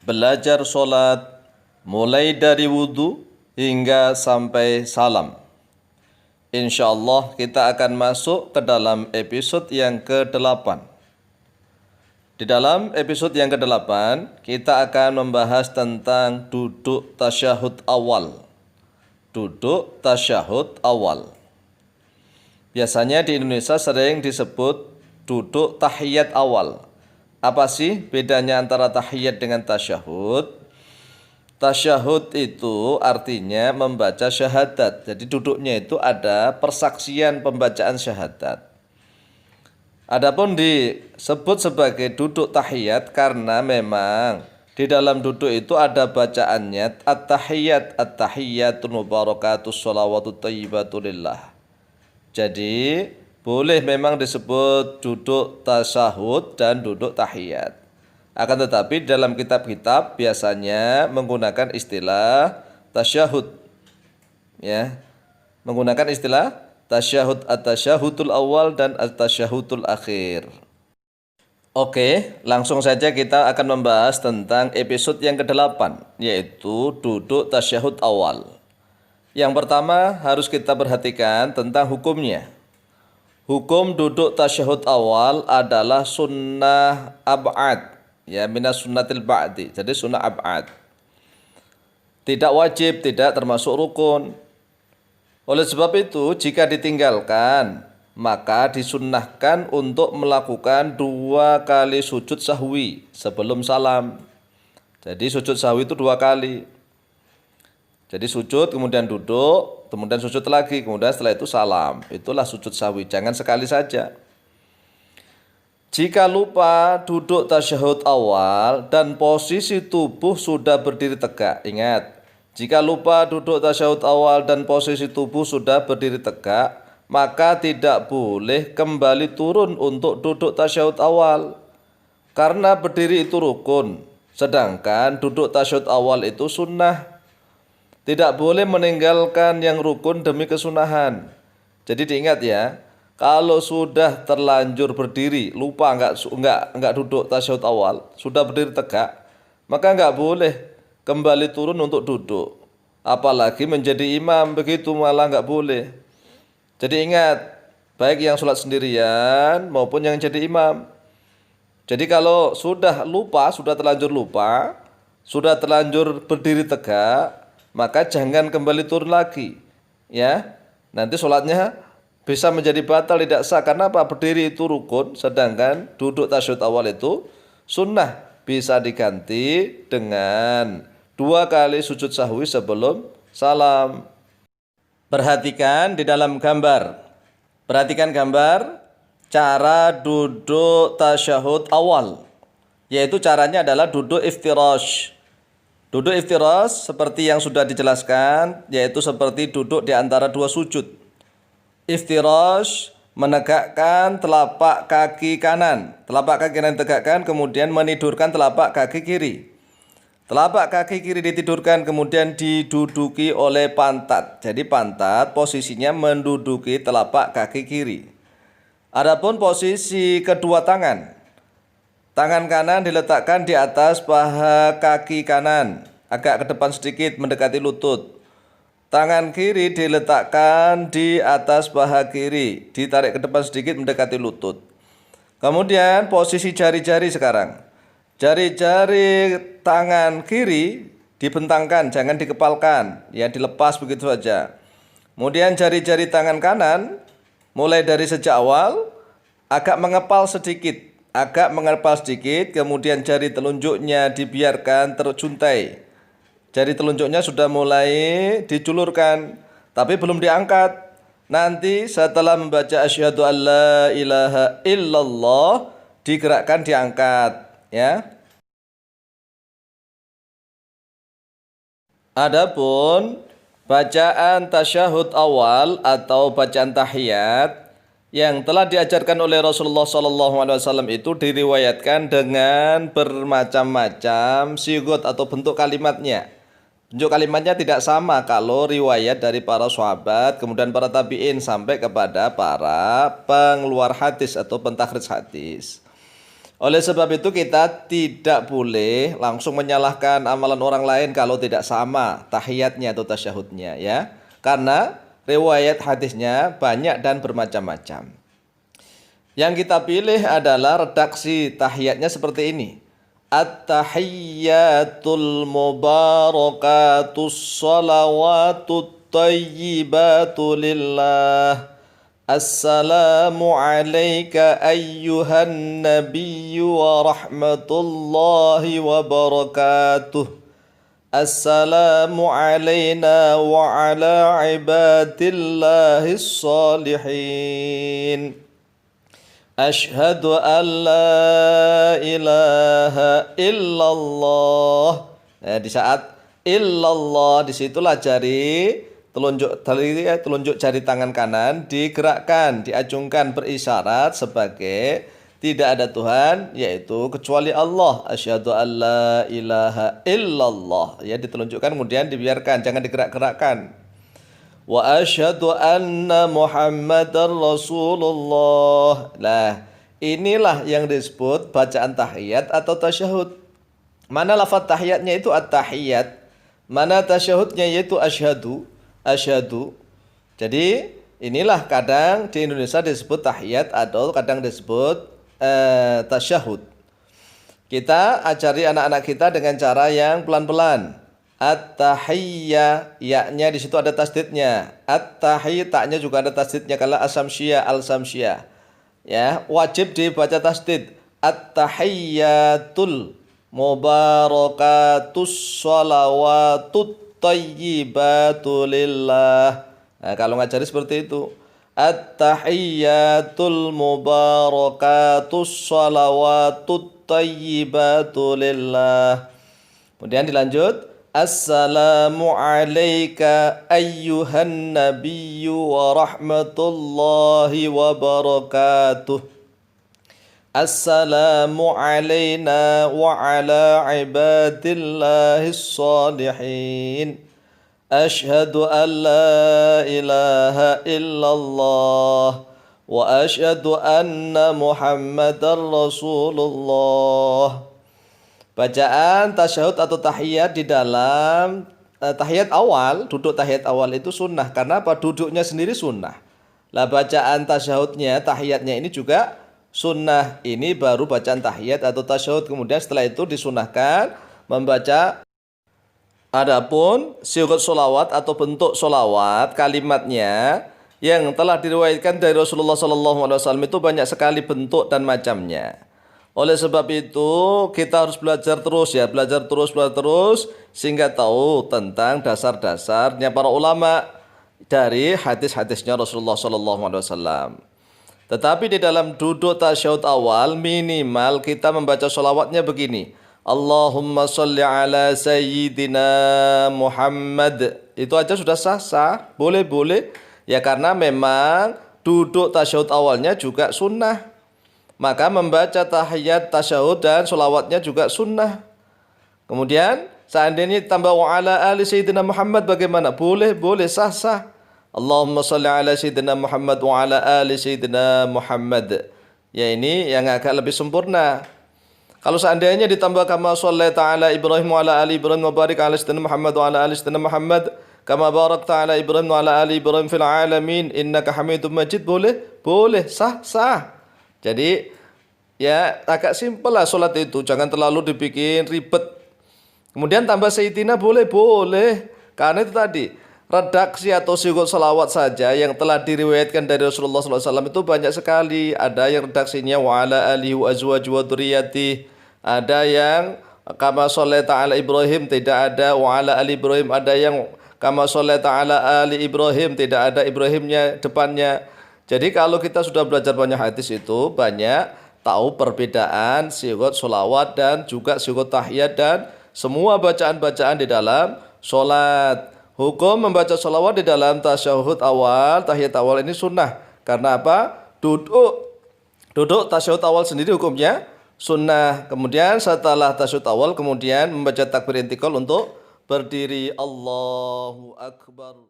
belajar sholat mulai dari wudhu hingga sampai salam. Insya Allah kita akan masuk ke dalam episode yang ke-8. Di dalam episode yang ke-8 kita akan membahas tentang duduk tasyahud awal. Duduk tasyahud awal. Biasanya di Indonesia sering disebut duduk tahiyat awal. Apa sih bedanya antara tahiyat dengan tasyahud? Tasyahud itu artinya membaca syahadat. Jadi duduknya itu ada persaksian pembacaan syahadat. Adapun disebut sebagai duduk tahiyat karena memang di dalam duduk itu ada bacaannya at-tahiyat, at-tahiyyatun mubarakatus sholawatut thayyibatu lillah. Jadi boleh memang disebut duduk tasyahud dan duduk tahiyat. Akan tetapi dalam kitab-kitab biasanya menggunakan istilah tasyahud. Ya. Menggunakan istilah tasyahud, at-tasyahudul awal dan at-tasyahudul akhir. Oke, langsung saja kita akan membahas tentang episode yang ke-8, yaitu duduk tasyahud awal. Yang pertama harus kita perhatikan tentang hukumnya. Hukum duduk tasyahud awal adalah sunnah ab'ad, ya, minas sunnatil ba'di, jadi sunnah ab'ad. Tidak wajib, tidak termasuk rukun. Oleh sebab itu, jika ditinggalkan, maka disunnahkan untuk melakukan 2 kali sujud sahwi sebelum salam. Jadi sujud sahwi itu 2 kali. Jadi sujud, kemudian duduk, kemudian sujud lagi, kemudian setelah itu salam. Itulah sujud sahwi, jangan sekali saja. Jika lupa duduk tasyahud awal dan posisi tubuh sudah berdiri tegak, ingat, jika lupa duduk tasyahud awal dan posisi tubuh sudah berdiri tegak, maka tidak boleh kembali turun untuk duduk tasyahud awal. Karena berdiri itu rukun, sedangkan duduk tasyahud awal itu sunnah. Tidak boleh meninggalkan yang rukun demi kesunahan. Jadi diingat ya, kalau sudah terlanjur berdiri, lupa enggak duduk tasyahud awal, sudah berdiri tegak, maka enggak boleh kembali turun untuk duduk. Apalagi menjadi imam, begitu malah enggak boleh. Jadi ingat, baik yang sholat sendirian maupun yang jadi imam. Jadi kalau sudah lupa, sudah terlanjur lupa, sudah terlanjur berdiri tegak, maka jangan kembali turun lagi, ya. Nanti sholatnya bisa menjadi batal, tidak sah. Karena apa? Berdiri itu rukun, sedangkan duduk tasyahud awal itu sunnah. Bisa diganti dengan 2 kali sujud sahwi sebelum salam. Perhatikan di dalam gambar. Perhatikan gambar cara duduk tasyahud awal, yaitu caranya adalah duduk iftirash. Duduk iftirash seperti yang sudah dijelaskan, yaitu seperti duduk di antara 2 sujud. Iftirash menegakkan telapak kaki kanan. Telapak kaki kanan ditegakkan, kemudian menidurkan telapak kaki kiri. Telapak kaki kiri ditidurkan, kemudian diduduki oleh pantat. Jadi pantat posisinya menduduki telapak kaki kiri. Adapun posisi kedua tangan. Tangan kanan diletakkan di atas paha kaki kanan, agak ke depan sedikit mendekati lutut. Tangan kiri diletakkan di atas paha kiri, ditarik ke depan sedikit mendekati lutut. Kemudian posisi jari-jari sekarang. Jari-jari tangan kiri dibentangkan, jangan dikepalkan, ya, dilepas begitu saja. Kemudian jari-jari tangan kanan mulai dari sejak awal agak mengepal sedikit. Kemudian jari telunjuknya dibiarkan terjuntai. Jari telunjuknya sudah mulai dijulurkan, tapi belum diangkat. Nanti setelah membaca asyhadu alla ilaha illallah, digerakkan, diangkat, ya. Adapun bacaan tasyahud awal atau bacaan tahiyat yang telah diajarkan oleh Rasulullah SAW itu diriwayatkan dengan bermacam-macam sigot atau bentuk kalimatnya. Bentuk kalimatnya tidak sama kalau riwayat dari para sahabat, kemudian para tabi'in sampai kepada para pengeluar hadis atau pentakhrij hadis. Oleh sebab itu kita tidak boleh langsung menyalahkan amalan orang lain kalau tidak sama tahiyatnya atau tasyahudnya ya. Karena riwayat hadisnya banyak dan bermacam-macam. Yang kita pilih adalah redaksi tahiyatnya seperti ini. At-tahiyyatul mubarakatus salawatut tayyibatu lillah. Assalamu alayka ayyuhan nabiyyu wa rahmatullahi wa barakatuh. Assalamu alayna wa ala ibadillahis salihin. Ashhadu an la ilaha illallah. Di saat illallah disitulah telunjuk jari tangan kanan digerakkan, diacungkan berisyarat sebagai tidak ada Tuhan yaitu kecuali Allah. Asyhadu an la ilaha illallah. Ya, ditelunjukkan kemudian dibiarkan, jangan digerak-gerakkan. Wa asyhadu anna Muhammadar Rasulullah. Nah, inilah yang disebut bacaan tahiyat atau tasyahud. Mana lafaz tahiyatnya itu at-tahiyat, mana tasyahudnya yaitu asyhadu. Jadi inilah kadang di Indonesia disebut tahiyat atau kadang disebut tasyahud. Kita ajari anak-anak kita dengan cara yang pelan-pelan. At-tahiyya, ya-nya di situ ada tasdidnya. At-tahiyya, ta-nya juga ada tasdidnya kalau asamsyiyah, al-samsyiyah. Ya, wajib dibaca tasdid. At-tahiyyatul mubarakatus shalawatut tayyibatu lillah. Nah, kalau ngajari seperti itu. At-tahiyyatul mubarakatus shalawatut tayyibatu lillah. Kemudian dilanjut. Assalamu alayka ayyuhan nabiyyu wa rahmatullahi wa barakatuh. Assalamu alayna wa ala ibadillahis salihin. Ashhadu an la ilaha illallah wa ashhadu anna Muhammadar Rasulullah. Bacaan tasyahud atau tahiyat di dalam tahiyat awal, duduk tahiyat awal itu sunnah. Karena apa? Duduknya sendiri sunnah. Lah bacaan tasyahudnya, tahiyatnya ini juga sunnah. Ini baru bacaan tahiyat atau tasyahud. Kemudian setelah itu disunnahkan membaca. Adapun sigat sholawat atau bentuk sholawat kalimatnya yang telah diriwayatkan dari Rasulullah SAW itu banyak sekali bentuk dan macamnya. Oleh sebab itu kita harus belajar terus ya, belajar terus sehingga tahu tentang dasar-dasarnya para ulama dari hadis-hadisnya Rasulullah SAW. Tetapi di dalam duduk tasyahud awal minimal kita membaca sholawatnya begini. Allahumma sholli ala sayyidina Muhammad. Itu aja sudah sah, boleh. Ya karena memang duduk tasyahud awalnya juga sunnah. Maka membaca tahiyat, tasyahud dan sholawatnya juga sunnah. Kemudian seandainya tambah wa ala ali sayyidina Muhammad bagaimana? Boleh, sah. Allahumma sholli ala sayyidina Muhammad wa ala ali sayyidina Muhammad. Ya ini yang agak lebih sempurna. Kalau seandainya ditambah kama shallaita ala Ibrahim wa ala ali Ibrahim wa barik ala sayyidina Muhammad wa ala ali sayyidina Muhammad kama barakta ala Ibrahim wa ala ali Ibrahim fil alamin innaka Hamidum Majid, boleh, sah. Jadi ya agak simpel lah sholat itu, jangan terlalu dibikin ribet. Kemudian tambah sayyidina boleh. Karena itu tadi redaksi atau sigat salawat saja yang telah diriwayatkan dari Rasulullah SAW itu banyak sekali. Ada yang redaksinya wa ala alihi wa azwaji wa dzurriyyati. Ada yang kama shallaita ala Ibrahim, tidak ada wa ala ali Ibrahim. Ada yang kama shallaita ala ali Ibrahim, tidak ada Ibrahimnya depannya. Jadi kalau kita sudah belajar banyak hadis itu banyak tahu perbedaan sigat sholawat dan juga sigat tahiyat dan semua bacaan-bacaan di dalam sholat. Hukum membaca sholawat di dalam tasyahud awal, tahiyat awal ini sunnah. Karena apa? Duduk tasyahud awal sendiri hukumnya sunnah. Kemudian setelah tasyahud awal kemudian membaca takbir intikal untuk berdiri. Allahu Akbar.